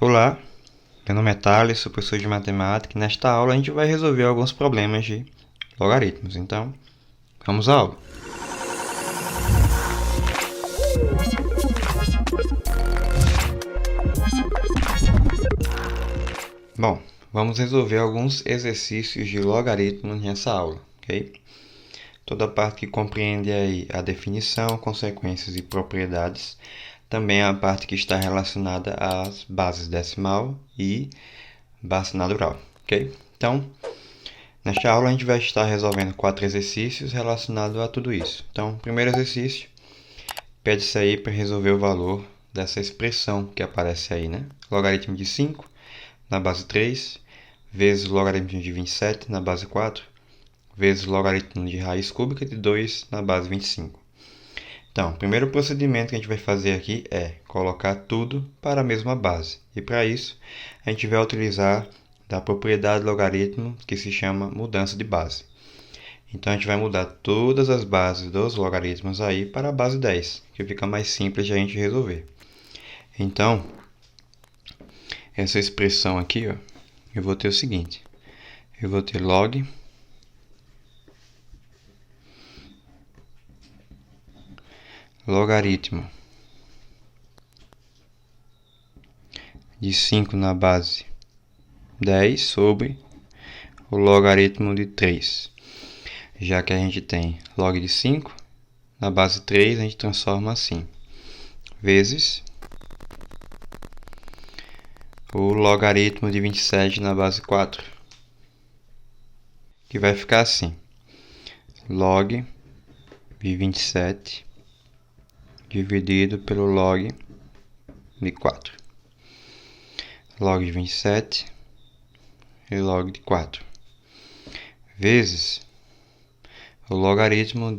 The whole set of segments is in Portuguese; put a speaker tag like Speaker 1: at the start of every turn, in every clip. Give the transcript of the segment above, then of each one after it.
Speaker 1: Olá, meu nome é Thales, sou professor de matemática e nesta aula a gente vai resolver alguns problemas de logaritmos. Então, vamos à aula. Bom, vamos resolver alguns exercícios de logaritmos nessa aula, ok? Toda a parte que compreende aí a definição, consequências e propriedades, também a parte que está relacionada às bases decimal e base natural, ok? Então, nesta aula a gente vai estar resolvendo 4 exercícios relacionados a tudo isso. Então, primeiro exercício, pede-se aí para resolver o valor dessa expressão que aparece aí, né? Logaritmo de 5 na base 3, vezes o logaritmo de 27 na base 4, vezes o logaritmo de raiz cúbica de 2 na base 25. Então, o primeiro procedimento que a gente vai fazer aqui é colocar tudo para a mesma base. E para isso, a gente vai utilizar da propriedade logaritmo que se chama mudança de base. Então, a gente vai mudar todas as bases dos logaritmos aí para a base 10, que fica mais simples de a gente resolver. Então, essa expressão aqui, ó, eu vou ter o seguinte. Eu vou ter log logaritmo de 5 na base 10 sobre o logaritmo de 3. Já que a gente tem log de 5, na base 3 a gente transforma assim, vezes o logaritmo de 27 na base 4, que vai ficar assim, log de 27 dividido pelo log de 4. Log de 27 e log de 4, vezes o logaritmo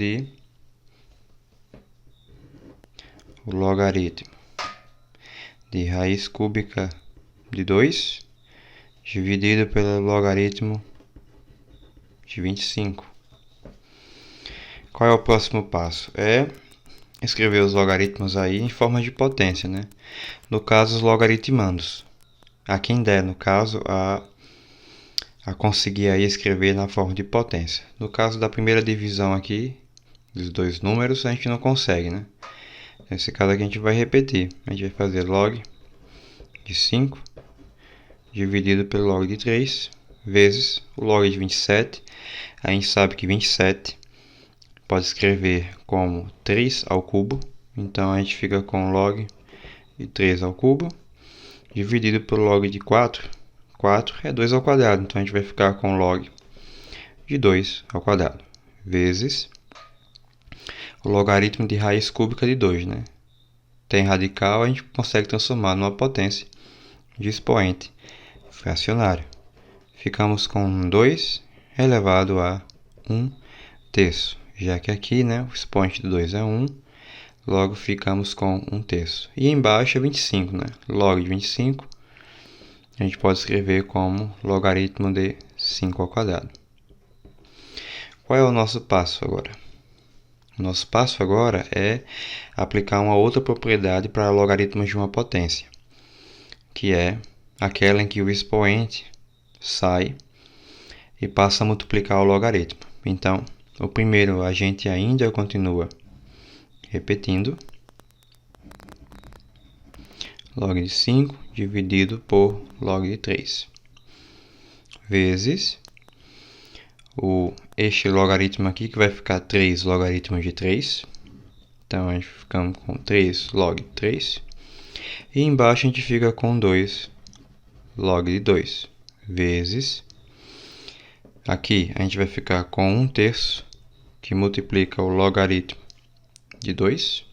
Speaker 1: de raiz cúbica de 2 dividido pelo logaritmo de 25. Qual é o próximo passo? É escrever os logaritmos aí em forma de potência, né? No caso, os logaritmandos. A quem der, no caso, a conseguir aí escrever na forma de potência. No caso da primeira divisão aqui, dos dois números, a gente não consegue, né? Nesse caso aqui a gente vai repetir. A gente vai fazer log de 5 dividido pelo log de 3 vezes o log de 27. A gente sabe que 27 pode escrever como 3 ao cubo. Então a gente fica com log de 3 ao cubo dividido pelo log de 4. 4 é 2 ao quadrado. Então a gente vai ficar com log de 2 ao quadrado vezes o logaritmo de raiz cúbica de 2, né? Tem radical, a gente consegue transformar numa potência de expoente fracionário. Ficamos com 2 elevado a 1 terço. Já que aqui, né, o expoente de 2 é 1, logo ficamos com 1 terço. E embaixo é 25, né? Log de 25, a gente pode escrever como logaritmo de 5 ao quadrado. Qual é o nosso passo agora? O nosso passo agora é aplicar uma outra propriedade para logaritmos de uma potência, que é aquela em que o expoente sai e passa a multiplicar o logaritmo. Então, o primeiro a gente ainda continua repetindo, log de 5 dividido por log de 3, vezes este logaritmo aqui, que vai ficar 3 logaritmos de 3. Então, a gente fica com 3 log de 3. E embaixo a gente fica com 2 log de 2, vezes. Aqui a gente vai ficar com 1 terço, que multiplica o logaritmo de 2.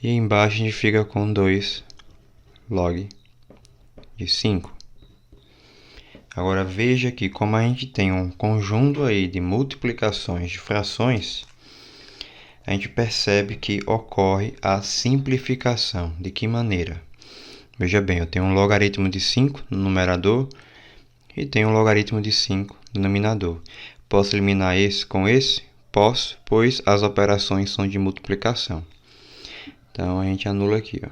Speaker 1: E embaixo a gente fica com 2 log de 5. Agora veja que como a gente tem um conjunto aí de multiplicações de frações, a gente percebe que ocorre a simplificação. De que maneira? Veja bem, eu tenho um logaritmo de 5 no numerador e tenho um logaritmo de 5 no denominador. Posso eliminar esse com esse? Posso, pois as operações são de multiplicação. Então a gente anula aqui, ó.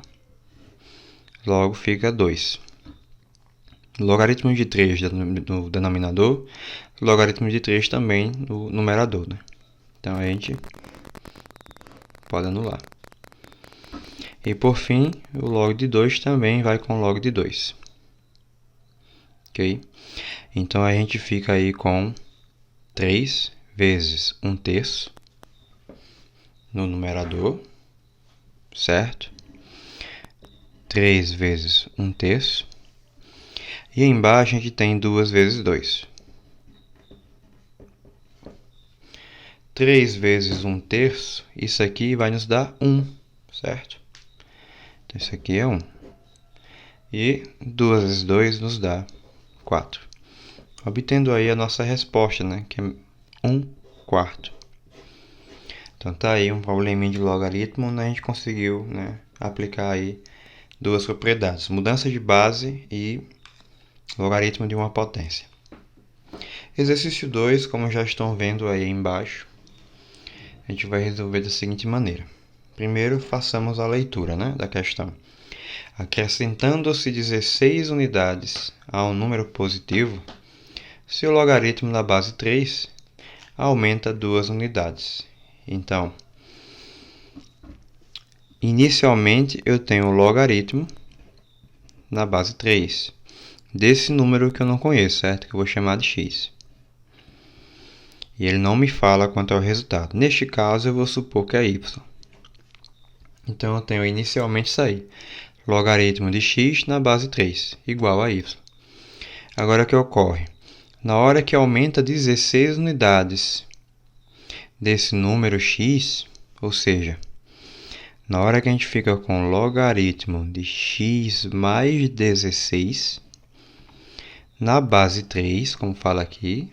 Speaker 1: logo fica 2. Logaritmo de 3 no denominador, logaritmo de 3 também no numerador, né? Então a gente pode anular. E por fim, o log de 2 também vai com log de 2. Ok? Então a gente fica aí com 3 vezes 1/3 no numerador, certo? 3 vezes 1/3. E embaixo a gente tem 2 vezes 2. 3 vezes 1/3, isso aqui vai nos dar 1, certo? Então isso aqui é 1. E 2 vezes 2 nos dá 4. Obtendo aí a nossa resposta, né? Que é 1/4. Então tá aí um probleminha de logaritmo, onde a gente conseguiu, né, aplicar aí duas propriedades: mudança de base e logaritmo de uma potência. Exercício 2, como já estão vendo aí embaixo, a gente vai resolver da seguinte maneira. Primeiro, façamos a leitura, né, da questão. Acrescentando-se 16 unidades a um número positivo, se o logaritmo da base 3 aumenta 2 unidades. Então, inicialmente eu tenho o logaritmo na base 3 desse número que eu não conheço, certo? Que eu vou chamar de x. E ele não me fala quanto é o resultado. Neste caso, eu vou supor que é y. Então, eu tenho inicialmente isso aí. Logaritmo de x na base 3, igual a y. Agora, o que ocorre? Na hora que aumenta 16 unidades desse número x, ou seja, na hora que a gente fica com logaritmo de x mais 16, na base 3, como fala aqui,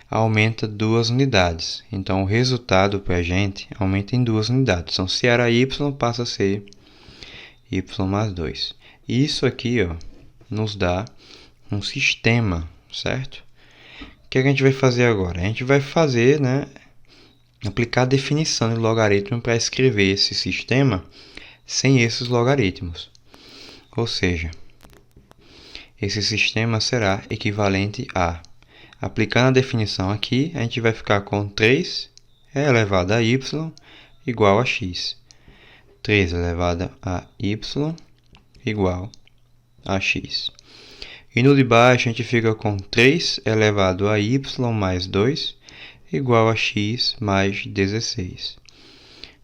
Speaker 1: aumenta 2 unidades. Então, o resultado para a gente aumenta em 2 unidades. Então, se era y, passa a ser y mais 2. Isso aqui, ó, nos dá um sistema, certo? O que a gente vai fazer agora? A gente vai fazer, né, aplicar a definição de logaritmo para escrever esse sistema sem esses logaritmos. Ou seja, esse sistema será equivalente a, aplicando a definição aqui, a gente vai ficar com 3 elevado a y igual a x. 3 elevado a y igual a x. E no de baixo a gente fica com 3 elevado a y mais 2 igual a x mais 16.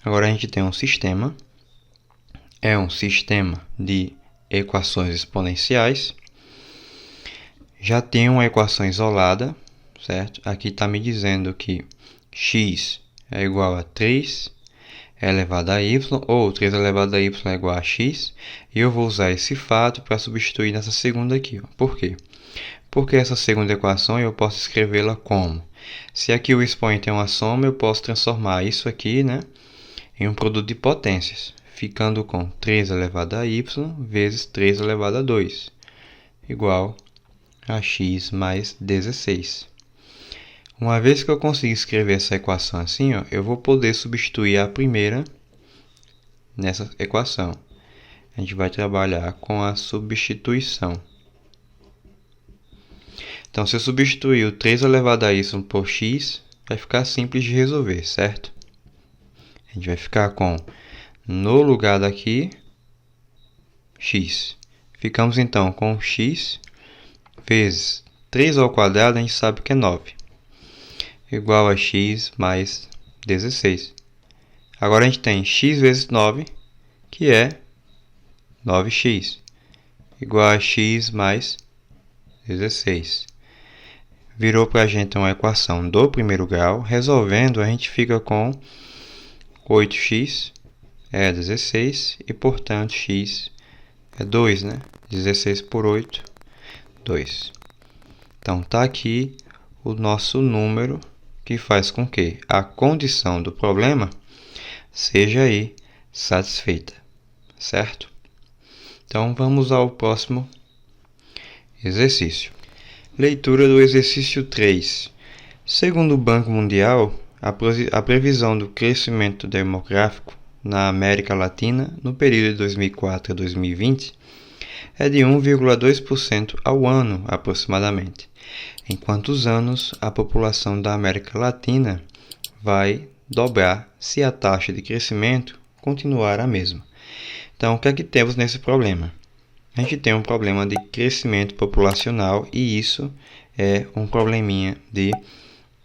Speaker 1: Agora a gente tem um sistema. É um sistema de equações exponenciais. Já tem uma equação isolada, certo? Aqui está me dizendo que x é igual a 3 elevado a y, ou 3 elevado a y é igual a x. E eu vou usar esse fato para substituir nessa segunda aqui. Ó. Por quê? Porque essa segunda equação eu posso escrevê-la como? Se aqui o expoente é uma soma, eu posso transformar isso aqui, né, em um produto de potências, ficando com 3 elevado a y vezes 3 elevado a 2, igual a x mais 16. Uma vez que eu consigo escrever essa equação assim, ó, eu vou poder substituir a primeira nessa equação. A gente vai trabalhar com a substituição. Então, se eu substituir o 3 elevado a y por x, vai ficar simples de resolver, certo? A gente vai ficar com, no lugar daqui, x. Ficamos então com x vezes 3 ao quadrado, a gente sabe que é 9. Igual a x mais 16. Agora a gente tem x vezes 9, que é 9x. Igual a x mais 16. Virou para a gente uma equação do primeiro grau. Resolvendo, a gente fica com 8x é 16 e, portanto, x é 2, né? 16 por 8, 2. Então, está aqui o nosso número que faz com que a condição do problema seja aí satisfeita, certo? Então, vamos ao próximo exercício. Leitura do exercício 3. Segundo o Banco Mundial, a previsão do crescimento demográfico na América Latina no período de 2004 a 2020 é de 1,2% ao ano, aproximadamente. Em quantos anos a população da América Latina vai dobrar se a taxa de crescimento continuar a mesma? Então, o que é que temos nesse problema? A gente tem um problema de crescimento populacional e isso é um probleminha de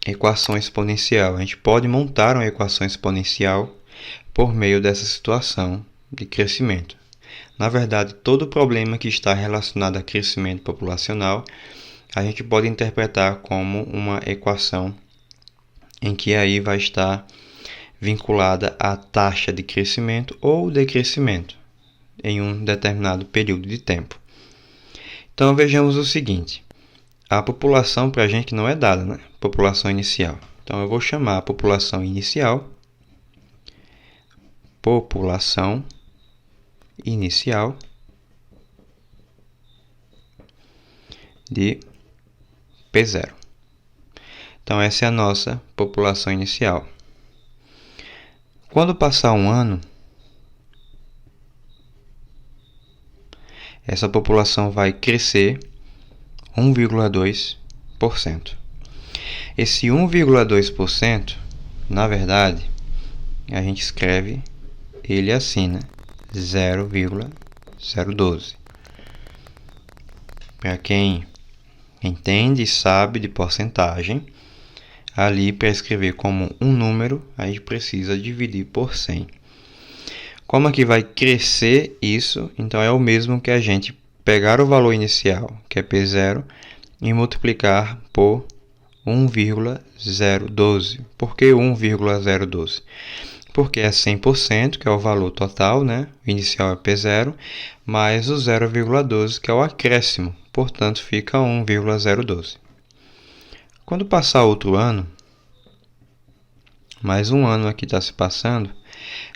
Speaker 1: equação exponencial. A gente pode montar uma equação exponencial por meio dessa situação de crescimento. Na verdade, todo problema que está relacionado a crescimento populacional, a gente pode interpretar como uma equação em que aí vai estar vinculada a taxa de crescimento ou decrescimento em um determinado período de tempo. Então vejamos o seguinte, a população para a gente não é dada, né? População inicial. Então eu vou chamar a população inicial de P0. Então essa é a nossa população inicial. Quando passar um ano, essa população vai crescer 1,2%. Esse 1,2%, na verdade, a gente escreve ele assim, né? 0,012. Para quem entende e sabe de porcentagem, ali para escrever como um número, a gente precisa dividir por 100. Como aqui vai crescer isso, então é o mesmo que a gente pegar o valor inicial, que é P0, e multiplicar por 1,012. Por que 1,012? Porque é 100%, que é o valor total, né? O inicial é P0, mais o 0,12, que é o acréscimo. Portanto, fica 1,012. Quando passar outro ano, mais um ano aqui está se passando,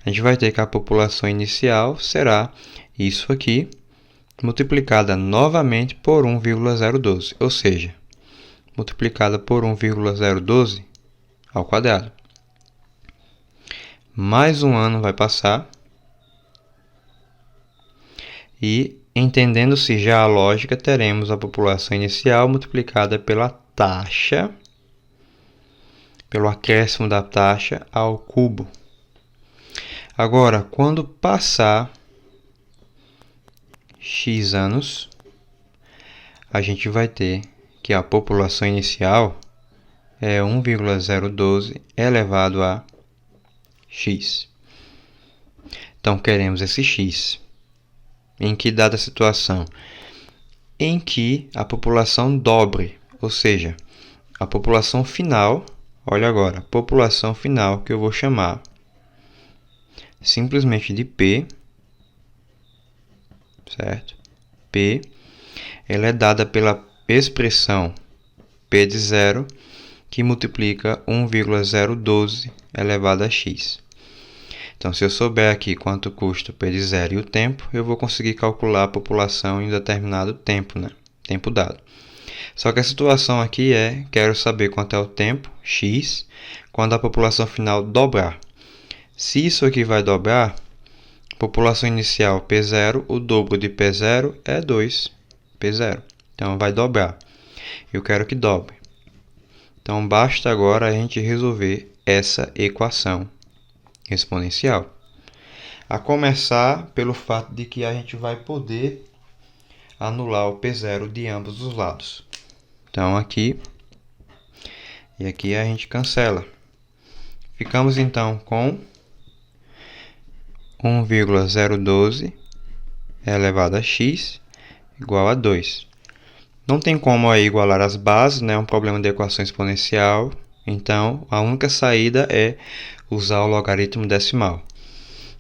Speaker 1: a gente vai ter que a população inicial será isso aqui, multiplicada novamente por 1,012, ou seja, multiplicada por 1,012 ao quadrado. Mais um ano vai passar e, entendendo-se já a lógica, teremos a população inicial multiplicada pela taxa, pelo acréscimo da taxa ao cubo. Agora, quando passar x anos, a gente vai ter que a população inicial é 1,012 elevado a x. Então, queremos esse x. Em que dada situação? Em que a população dobre, ou seja, a população final, olha agora, população final que eu vou chamar simplesmente de P, certo? P, ela é dada pela expressão P de 0, que multiplica 1,012 elevado a x. Então, se eu souber aqui quanto custa o P de 0 e o tempo, eu vou conseguir calcular a população em um determinado tempo, né? Tempo dado. Só que a situação aqui é, quero saber quanto é o tempo, x, quando a população final dobrar. Se isso aqui vai dobrar, população inicial P0, o dobro de P0 é 2P0. Então, vai dobrar. Eu quero que dobre. Então, basta agora a gente resolver essa equação exponencial. A começar pelo fato de que a gente vai poder anular o P0 de ambos os lados. Então, aqui e aqui a gente cancela. Ficamos, então, com 1,012 elevado a x igual a 2. Não tem como aí igualar as bases, né? É um problema de equação exponencial. Então, a única saída é usar o logaritmo decimal.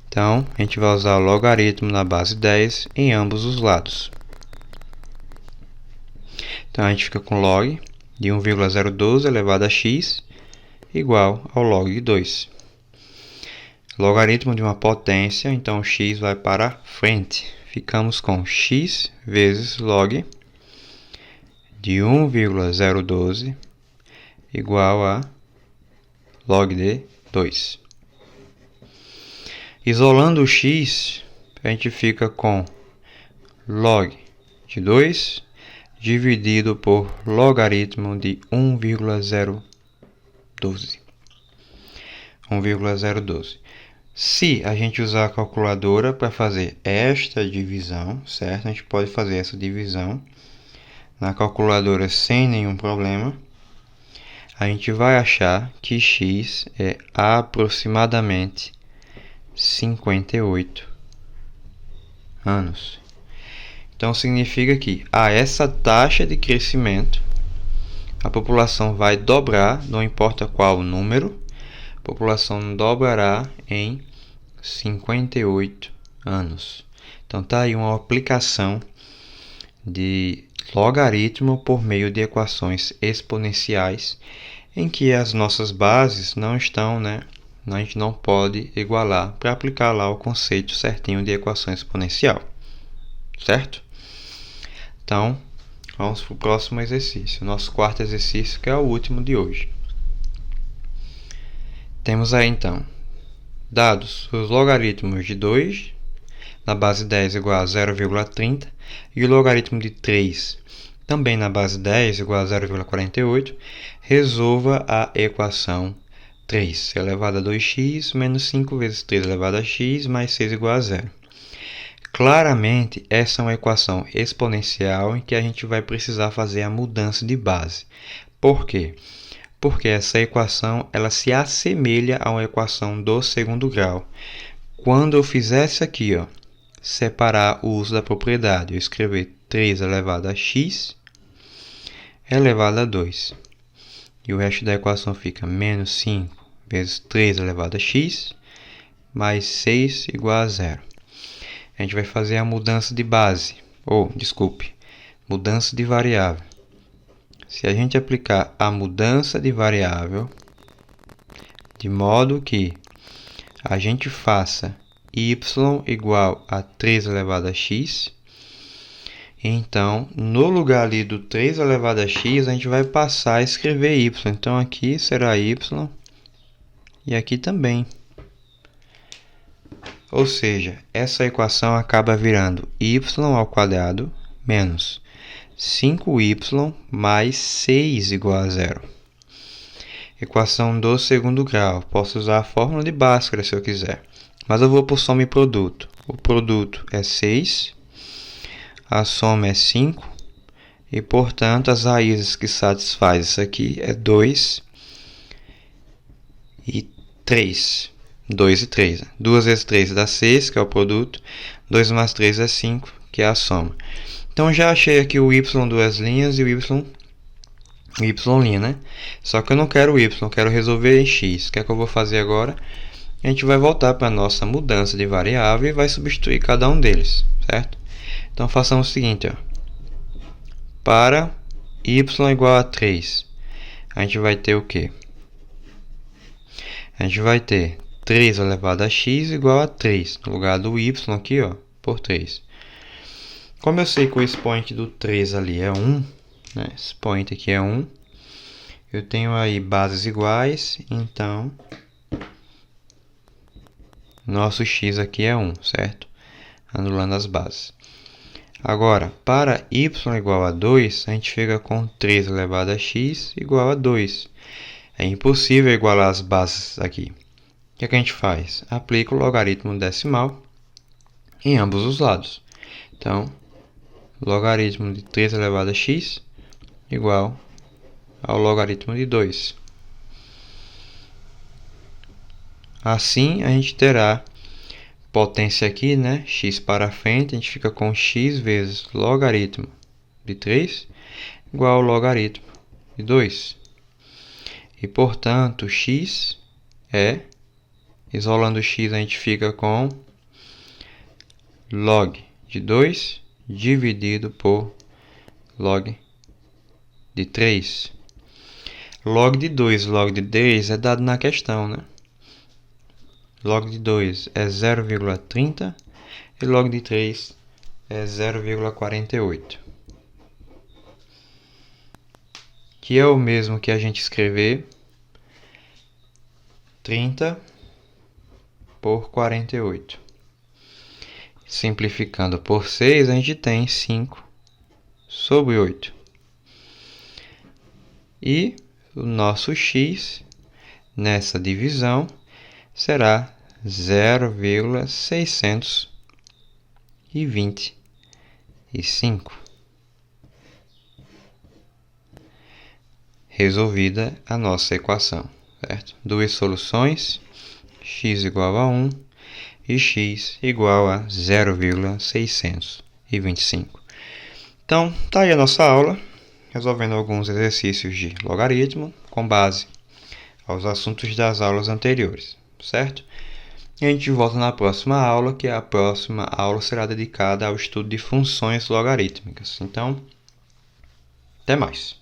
Speaker 1: Então, a gente vai usar o logaritmo na base 10 em ambos os lados. Então, a gente fica com log de 1,012 elevado a x igual ao log de 2. Logaritmo de uma potência, então x vai para frente. Ficamos com x vezes log de 1,012 igual a log de 2. Isolando o x, a gente fica com log de 2 dividido por logaritmo de 1,012. 1,012. Se a gente usar a calculadora para fazer esta divisão, certo? A gente pode fazer essa divisão na calculadora sem nenhum problema. A gente vai achar que x é aproximadamente 58 anos. Então significa que a essa taxa de crescimento a população vai dobrar, não importa qual o número, a população dobrará em 58 anos. Então tá aí uma aplicação de logaritmo por meio de equações exponenciais, em que as nossas bases não estão, né? A gente não pode igualar para aplicar lá o conceito certinho de equação exponencial, certo? Então, vamos para o próximo exercício, nosso quarto exercício, que é o último de hoje. Temos aí então dados os logaritmos de 2 na base 10 igual a 0,30 e o logaritmo de 3 também na base 10 igual a 0,48. Resolva a equação 3 elevado a 2x menos 5 vezes 3 elevado a x mais 6 igual a 0. Claramente, essa é uma equação exponencial em que a gente vai precisar fazer a mudança de base. Por quê? Porque essa equação ela se assemelha a uma equação do segundo grau. Quando eu fizer isso aqui, ó, separar o uso da propriedade, eu escrever 3 elevado a x elevado a 2. E o resto da equação fica menos 5 vezes 3 elevado a x mais 6 igual a 0. A gente vai fazer a mudança de base, mudança de variável. Se a gente aplicar a mudança de variável, de modo que a gente faça y igual a 3 elevado a x, então, no lugar ali do 3 elevado a x, a gente vai passar a escrever y. Então, aqui será y e aqui também. Ou seja, essa equação acaba virando y ao quadrado menos 5y mais 6 igual a 0. Equação do segundo grau. Posso usar a fórmula de Bhaskara se eu quiser. Mas eu vou por soma e produto. O produto é 6, a soma é 5. E, portanto, as raízes que satisfaz isso aqui é 2 e 3. 2 e 3. 2 vezes 3 dá 6, que é o produto. 2 mais 3 é 5, que é a soma. Então, já achei aqui o y duas linhas e o y linha, né? Só que eu não quero o y, eu quero resolver em x. O que é que eu vou fazer agora? A gente vai voltar para a nossa mudança de variável e vai substituir cada um deles, certo? Então, façamos o seguinte, ó. Para y igual a 3, a gente vai ter o quê? A gente vai ter 3 elevado a x igual a 3, no lugar do y aqui, ó, por 3. Como eu sei que o expoente do 3 ali é 1, né? Esse expoente aqui é 1, eu tenho aí bases iguais, então nosso x aqui é 1, certo? Anulando as bases. Agora, para y igual a 2, a gente fica com 3 elevado a x igual a 2. É impossível igualar as bases aqui. O que a gente faz? Aplica o logaritmo decimal em ambos os lados. Então, logaritmo de 3 elevado a x igual ao logaritmo de 2. Assim, a gente terá potência aqui, né? X para frente, a gente fica com x vezes logaritmo de 3 igual ao logaritmo de 2. E, portanto, x é, isolando x, a gente fica com log de 2 dividido por log de 3. Log de 2 e log de 3 é dado na questão, né? Log de 2 é 0,30 e log de 3 é 0,48. Que é o mesmo que a gente escrever 30 por 48. Simplificando por 6, a gente tem 5 sobre 8. E o nosso x nessa divisão será 0,625. Resolvida a nossa equação, certo? Duas soluções, x igual a 1 e x igual a 0,625. Então, tá aí a nossa aula, resolvendo alguns exercícios de logaritmo com base aos assuntos das aulas anteriores, certo? E a gente volta na próxima aula, que a próxima aula será dedicada ao estudo de funções logarítmicas. Então, até mais!